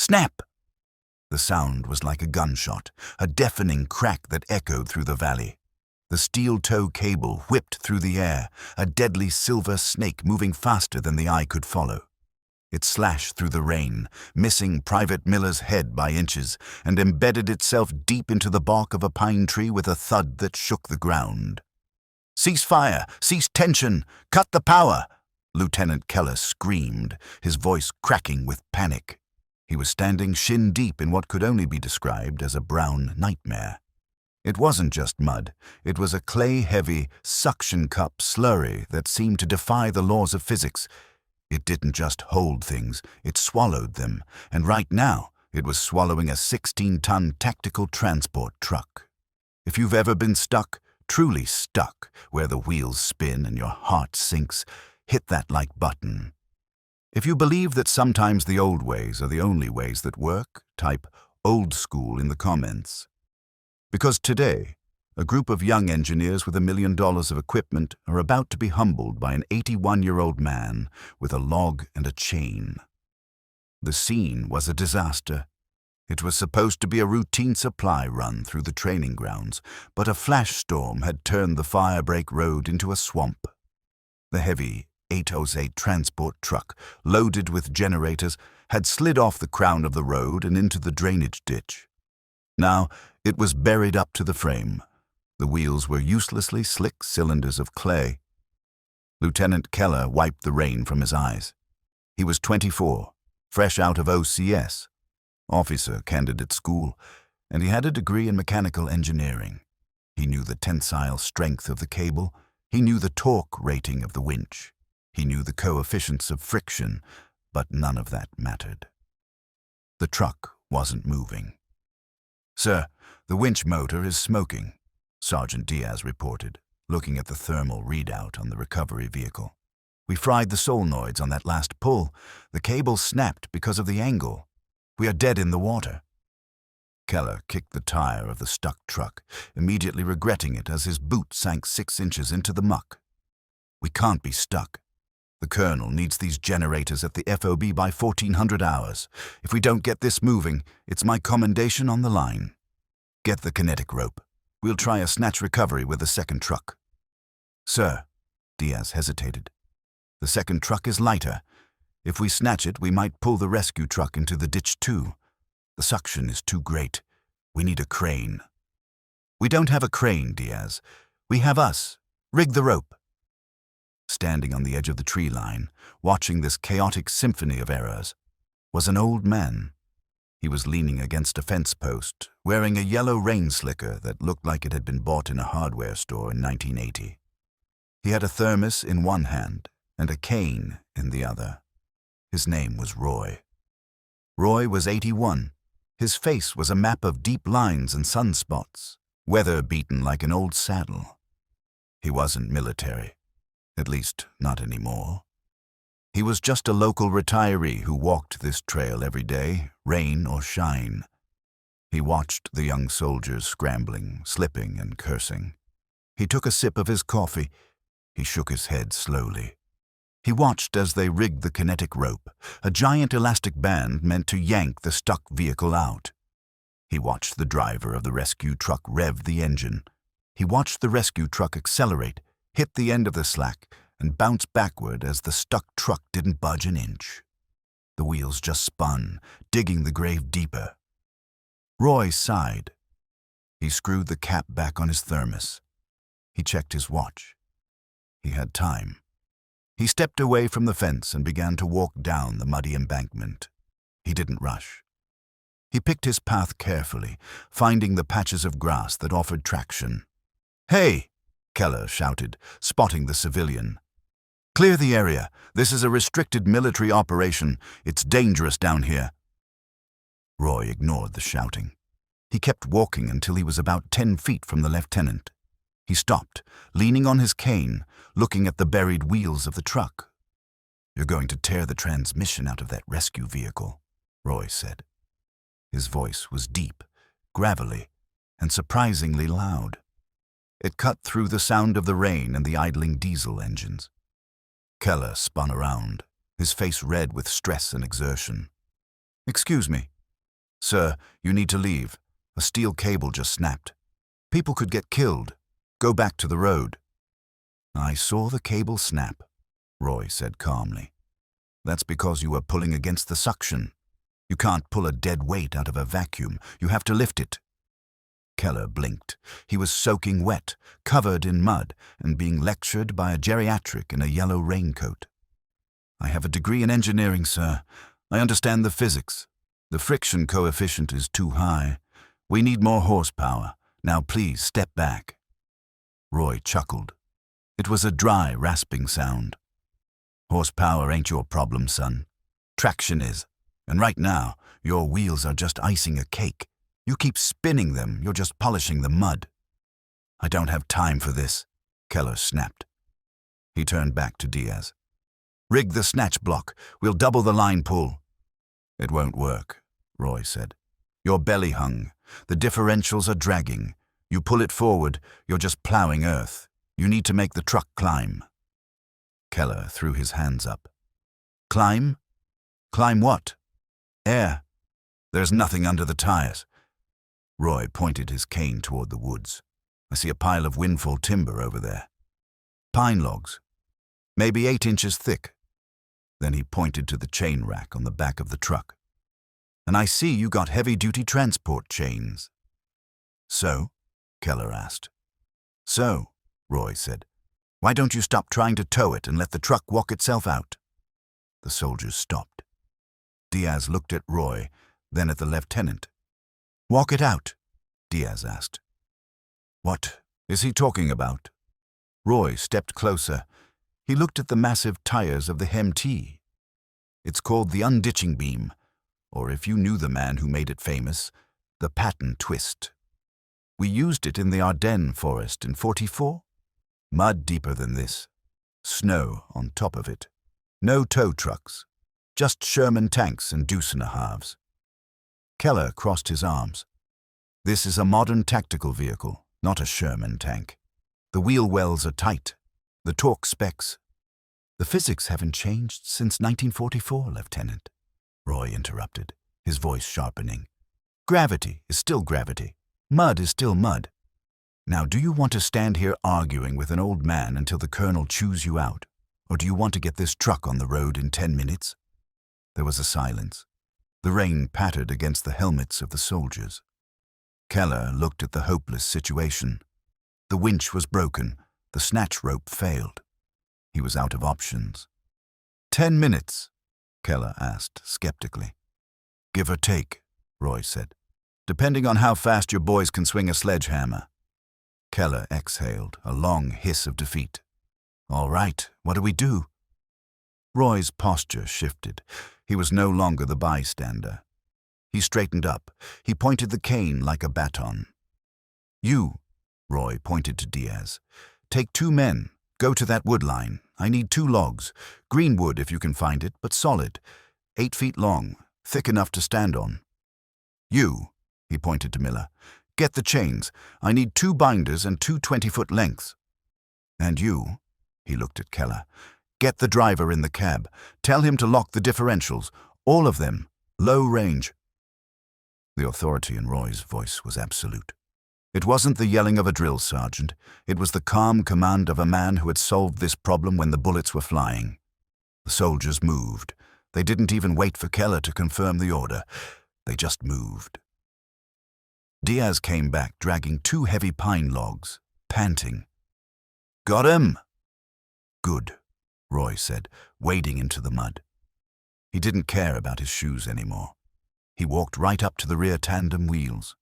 Snap! The sound was like a gunshot, a deafening crack that echoed through the valley. The steel tow cable whipped through the air, a deadly silver snake moving faster than the eye could follow. It slashed through the rain, missing Private Miller's head by inches, and embedded itself deep into the bark of a pine tree with a thud that shook the ground. "Cease fire! Cease tension! Cut the power!" Lieutenant Keller screamed, his voice cracking with panic. He was standing shin-deep in what could only be described as a brown nightmare. It wasn't just mud. It was a clay-heavy, suction-cup slurry that seemed to defy the laws of physics. It didn't just hold things, it swallowed them, and right now it was swallowing a 16-ton tactical transport truck. If you've ever been stuck, truly stuck, where the wheels spin and your heart sinks, hit that like button. If you believe that sometimes the old ways are the only ways that work, type old school in the comments. Because today, a group of young engineers with $1 million of equipment are about to be humbled by an 81-year-old man with a log and a chain. The scene was a disaster. It was supposed to be a routine supply run through the training grounds, but a flash storm had turned the firebreak road into a swamp. The heavy 808 transport truck, loaded with generators, had slid off the crown of the road and into the drainage ditch. Now, it was buried up to the frame. The wheels were uselessly slick cylinders of clay. Lieutenant Keller wiped the rain from his eyes. He was 24, fresh out of OCS, officer candidate school, and he had a degree in mechanical engineering. He knew the tensile strength of the cable. He knew the torque rating of the winch. He knew the coefficients of friction, but none of that mattered. The truck wasn't moving. "Sir, the winch motor is smoking," Sergeant Diaz reported, looking at the thermal readout on the recovery vehicle. "We fried the solenoids on that last pull. The cable snapped because of the angle. We are dead in the water." Keller kicked the tire of the stuck truck, immediately regretting it as his boot sank 6 inches into the muck. "We can't be stuck. The Colonel needs these generators at the FOB by 1400 hours. If we don't get this moving, it's my commendation on the line. Get the kinetic rope. We'll try a snatch recovery with the second truck." "Sir," Diaz hesitated, "the second truck is lighter. If we snatch it, we might pull the rescue truck into the ditch too. The suction is too great. We need a crane." "We don't have a crane, Diaz. We have us. Rig the rope." Standing on the edge of the tree line, watching this chaotic symphony of errors, was an old man. He was leaning against a fence post, wearing a yellow rain slicker that looked like it had been bought in a hardware store in 1980. He had a thermos in one hand and a cane in the other. His name was Roy. Roy was 81. His face was a map of deep lines and sunspots, weather-beaten like an old saddle. He wasn't military. At least, not anymore. He was just a local retiree who walked this trail every day, rain or shine. He watched the young soldiers scrambling, slipping, and cursing. He took a sip of his coffee. He shook his head slowly. He watched as they rigged the kinetic rope, a giant elastic band meant to yank the stuck vehicle out. He watched the driver of the rescue truck rev the engine. He watched the rescue truck accelerate, hit the end of the slack, and bounce backward as the stuck truck didn't budge an inch. The wheels just spun, digging the grave deeper. Roy sighed. He screwed the cap back on his thermos. He checked his watch. He had time. He stepped away from the fence and began to walk down the muddy embankment. He didn't rush. He picked his path carefully, finding the patches of grass that offered traction. "Hey!" Keller shouted, spotting the civilian. "Clear the area. This is a restricted military operation. It's dangerous down here." Roy ignored the shouting. He kept walking until he was about 10 feet from the lieutenant. He stopped, leaning on his cane, looking at the buried wheels of the truck. "You're going to tear the transmission out of that rescue vehicle," Roy said. His voice was deep, gravelly, and surprisingly loud. It cut through the sound of the rain and the idling diesel engines. Keller spun around, his face red with stress and exertion. "Excuse me," Sir, you need to leave. A steel cable just snapped. People could get killed. Go back to the road. I saw the cable snap, Roy said calmly. That's because you were pulling against the suction. You can't pull a dead weight out of a vacuum. You have to lift it. Keller blinked. He was soaking wet, covered in mud, and being lectured by a geriatric in a yellow raincoat. I have a degree in engineering, sir. I understand the physics. The friction coefficient is too high. We need more horsepower. Now please step back. Roy chuckled. It was a dry, rasping sound. Horsepower ain't your problem, son. Traction is. And right now, your wheels are just icing a cake. You keep spinning them, you're just polishing the mud. I don't have time for this, Keller snapped. He turned back to Diaz. Rig the snatch block. We'll double the line pull. It won't work, Roy said. You're belly hung. The differentials are dragging. You pull it forward, you're just plowing earth. You need to make the truck climb. Keller threw his hands up. Climb? Climb what? Air. There's nothing under the tires. Roy pointed his cane toward the woods. I see a pile of windfall timber over there. Pine logs. Maybe 8 inches thick. Then he pointed to the chain rack on the back of the truck. And I see you got heavy-duty transport chains. So? Keller asked. So, Roy said. Why don't you stop trying to tow it and let the truck walk itself out? The soldiers stopped. Diaz looked at Roy, then at the lieutenant. Walk it out, Diaz asked. What is he talking about? Roy stepped closer. He looked at the massive tires of the HEM-T. It's called the unditching beam, or if you knew the man who made it famous, the Patton twist. We used it in the Ardennes forest in '44. Mud deeper than this. Snow on top of it. No tow trucks. Just Sherman tanks and deuce-and-a-halves. Keller crossed his arms. This is a modern tactical vehicle, not a Sherman tank. The wheel wells are tight. The torque specs. The physics haven't changed since 1944, Lieutenant. Roy interrupted, his voice sharpening. Gravity is still gravity. Mud is still mud. Now, do you want to stand here arguing with an old man until the colonel chews you out? Or do you want to get this truck on the road in 10 minutes? There was a silence. The rain pattered against the helmets of the soldiers. Keller looked at the hopeless situation. The winch was broken. The snatch rope failed. He was out of options. 10 minutes? Keller asked skeptically. Give or take, Roy said, depending on how fast your boys can swing a sledgehammer. Keller exhaled, a long hiss of defeat. All right, what do we do? Roy's posture shifted. He was no longer the bystander. He straightened up. He pointed the cane like a baton. You, Roy pointed to Diaz, take 2 men. Go to that wood line. I need 2 logs. Green wood if you can find it, but solid. 8 feet long, thick enough to stand on. You, he pointed to Miller, get the chains. I need 2 binders and 2 20-foot lengths. And you, he looked at Keller, get the driver in the cab. Tell him to lock the differentials, all of them, low range. The authority in Roy's voice was absolute. It wasn't the yelling of a drill sergeant. It was the calm command of a man who had solved this problem when the bullets were flying. The soldiers moved. They didn't even wait for Keller to confirm the order. They just moved. Diaz came back dragging 2 heavy pine logs, panting. Got him? Good, Roy said, wading into the mud. He didn't care about his shoes anymore. He walked right up to the rear tandem wheels.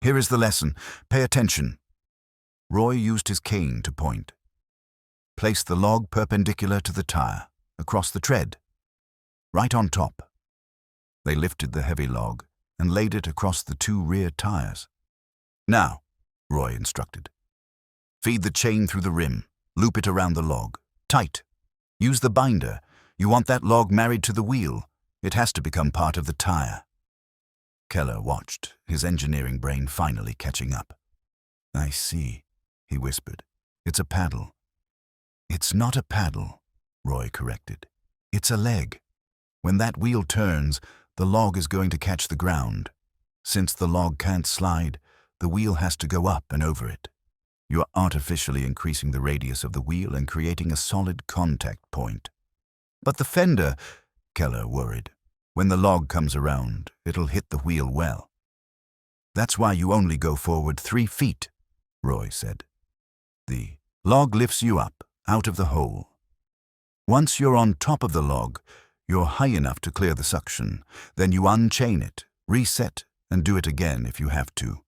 Here is the lesson. Pay attention. Roy used his cane to point. Place the log perpendicular to the tire, across the tread, right on top. They lifted the heavy log and laid it across the 2 rear tires. Now, Roy instructed. Feed the chain through the rim. Loop it around the log. Tight. Use the binder. You want that log married to the wheel. It has to become part of the tire. Keller watched, his engineering brain finally catching up. I see, he whispered. It's a paddle. It's not a paddle, Roy corrected. It's a leg. When that wheel turns, The log is going to catch the ground. Since the log can't slide, the wheel has to go up and over it. You are artificially increasing the radius of the wheel and creating a solid contact point. But the fender, Keller worried. When the log comes around, it'll hit the wheel well. That's why you only go forward 3 feet, Roy said. The log lifts you up, out of the hole. Once you're on top of the log, you're high enough to clear the suction. Then you unchain it, reset, and do it again if you have to.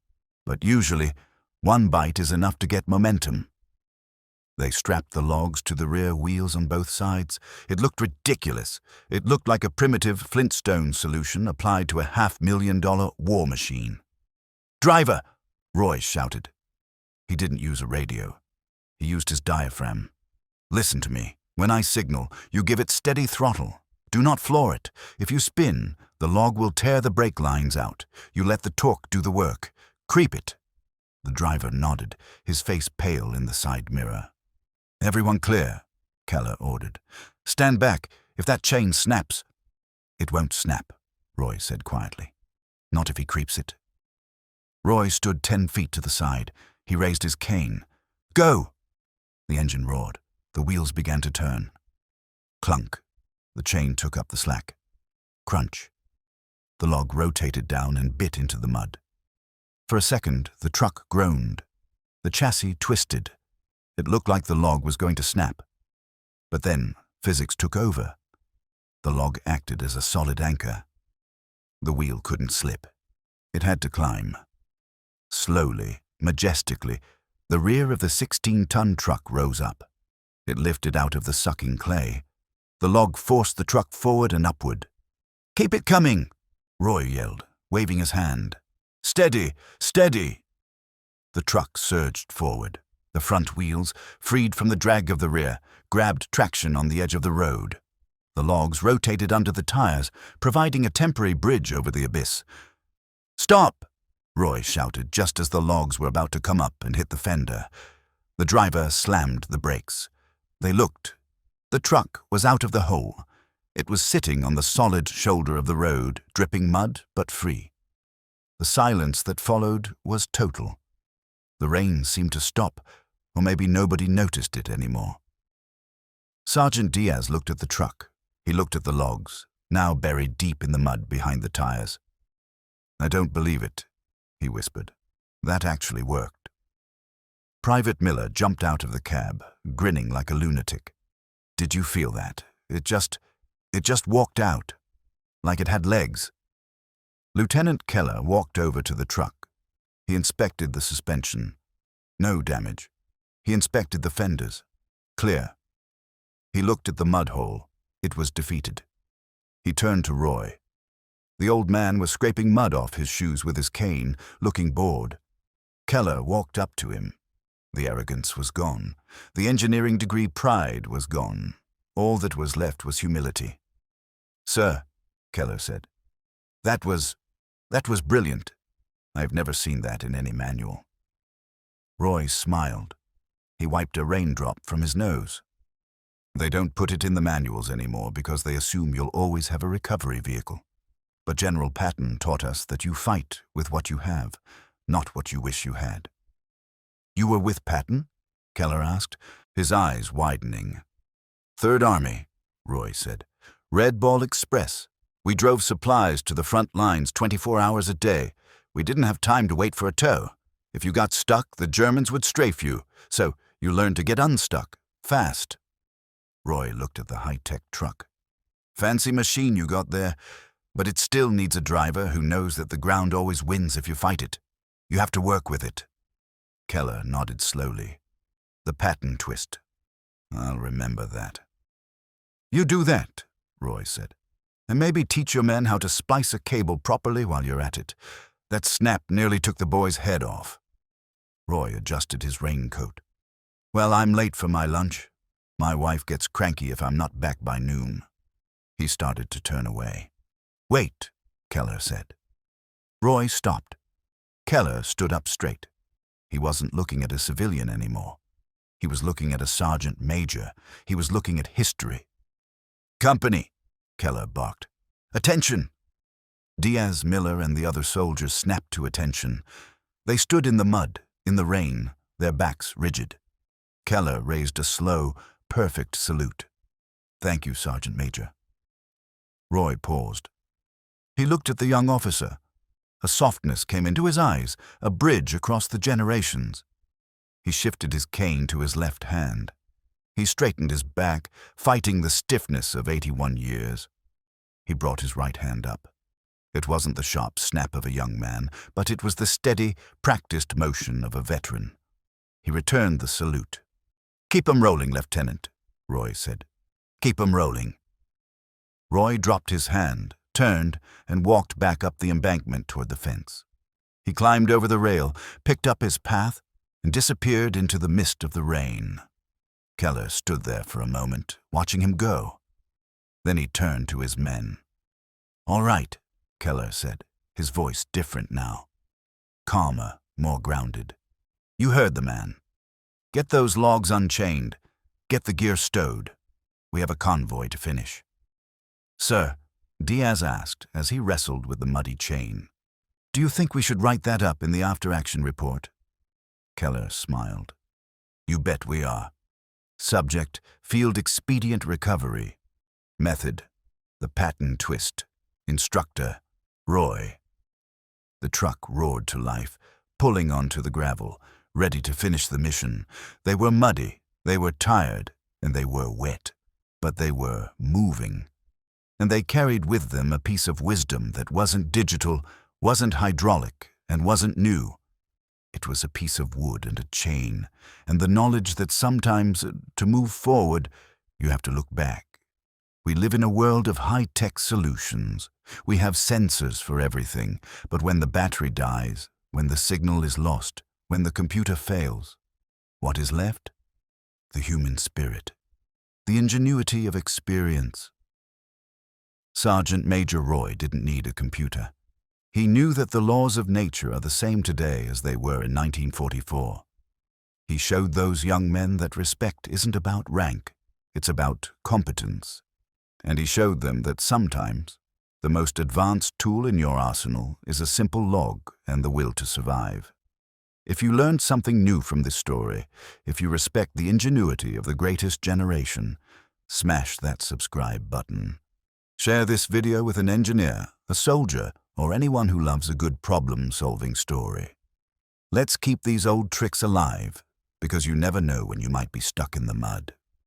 But usually, 1 bite is enough to get momentum. They strapped the logs to the rear wheels on both sides. It looked ridiculous. It looked like a primitive Flintstone solution applied to a $500,000 war machine. "Driver!" Roy shouted. He didn't use a radio. He used his diaphragm. "Listen to me. When I signal, you give it steady throttle. Do not floor it. If you spin, the log will tear the brake lines out. You let the torque do the work. Creep it." The driver nodded, his face pale in the side mirror. "Everyone clear," Keller ordered. "Stand back. If that chain snaps—" "It won't snap," Roy said quietly. "Not if he creeps it." Roy stood 10 feet to the side. He raised his cane. "Go!" The engine roared. The wheels began to turn. Clunk. The chain took up the slack. Crunch. The log rotated down and bit into the mud. For a second, the truck groaned. The chassis twisted. It looked like the log was going to snap. But then, physics took over. The log acted as a solid anchor. The wheel couldn't slip. It had to climb. Slowly, majestically, the rear of the 16-ton truck rose up. It lifted out of the sucking clay. The log forced the truck forward and upward. "Keep it coming!" Roy yelled, waving his hand. "Steady! Steady!" The truck surged forward. The front wheels, freed from the drag of the rear, grabbed traction on the edge of the road. The logs rotated under the tires, providing a temporary bridge over the abyss. "Stop!" Roy shouted just as the logs were about to come up and hit the fender. The driver slammed the brakes. They looked. The truck was out of the hole. It was sitting on the solid shoulder of the road, dripping mud but free. The silence that followed was total. The rain seemed to stop, or maybe nobody noticed it anymore. Sergeant Diaz looked at the truck. He looked at the logs, now buried deep in the mud behind the tires. "I don't believe it," he whispered. "That actually worked." Private Miller jumped out of the cab, grinning like a lunatic. "Did you feel that? It just walked out, like it had legs." Lieutenant Keller walked over to the truck. He inspected the suspension. No damage. He inspected the fenders. Clear. He looked at the mud hole. It was defeated. He turned to Roy. The old man was scraping mud off his shoes with his cane, looking bored. Keller walked up to him. The arrogance was gone. The engineering degree pride was gone. All that was left was humility. "Sir," Keller said, that was brilliant. I've never seen that in any manual." Roy smiled. He wiped a raindrop from his nose. "They don't put it in the manuals anymore because they assume you'll always have a recovery vehicle. But General Patton taught us that you fight with what you have, not what you wish you had." "You were with Patton?" Keller asked, his eyes widening. "Third Army," Roy said. "Red Ball Express. We drove supplies to the front lines 24 hours a day. We didn't have time to wait for a tow. If you got stuck, the Germans would strafe you, so you learned to get unstuck, fast." Roy looked at the high-tech truck. "Fancy machine you got there, but it still needs a driver who knows that the ground always wins if you fight it. You have to work with it." Keller nodded slowly. "The Patton twist. I'll remember that." "You do that," Roy said, "and maybe teach your men how to splice a cable properly while you're at it. That snap nearly took the boy's head off." Roy adjusted his raincoat. "Well, I'm late for my lunch. My wife gets cranky if I'm not back by noon." He started to turn away. "Wait," Keller said. Roy stopped. Keller stood up straight. He wasn't looking at a civilian anymore. He was looking at a sergeant major. He was looking at history. "Company," Keller barked. "Attention!" Diaz, Miller, and the other soldiers snapped to attention. They stood in the mud, in the rain, their backs rigid. Keller raised a slow, perfect salute. "Thank you, Sergeant Major." Roy paused. He looked at the young officer. A softness came into his eyes, a bridge across the generations. He shifted his cane to his left hand. He straightened his back, fighting the stiffness of 81 years. He brought his right hand up. It wasn't the sharp snap of a young man, but it was the steady, practiced motion of a veteran. He returned the salute. "Keep 'em rolling, Lieutenant," Roy said. "Keep 'em rolling." Roy dropped his hand, turned, and walked back up the embankment toward the fence. He climbed over the rail, picked up his path, and disappeared into the mist of the rain. Keller stood there for a moment, watching him go. Then he turned to his men. "All right," Keller said, his voice different now. Calmer, more grounded. "You heard the man. Get those logs unchained. Get the gear stowed. We have a convoy to finish." "Sir," Diaz asked as he wrestled with the muddy chain, "do you think we should write that up in the after-action report?" Keller smiled. "You bet we are. Subject, field expedient recovery. Method, the Patton twist. Instructor, Roy." The truck roared to life, pulling onto the gravel, ready to finish the mission. They were muddy, they were tired, and they were wet, but they were moving. And they carried with them a piece of wisdom that wasn't digital, wasn't hydraulic, and wasn't new. It was a piece of wood and a chain, and the knowledge that sometimes, to move forward, you have to look back. We live in a world of high-tech solutions. We have sensors for everything, but when the battery dies, when the signal is lost, when the computer fails, what is left? The human spirit, the ingenuity of experience. Sergeant Major Roy didn't need a computer. He knew that the laws of nature are the same today as they were in 1944. He showed those young men that respect isn't about rank, it's about competence. And he showed them that sometimes the most advanced tool in your arsenal is a simple log and the will to survive. If you learned something new from this story, if you respect the ingenuity of the greatest generation, smash that subscribe button. Share this video with an engineer, a soldier, or anyone who loves a good problem-solving story. Let's keep these old tricks alive, because you never know when you might be stuck in the mud.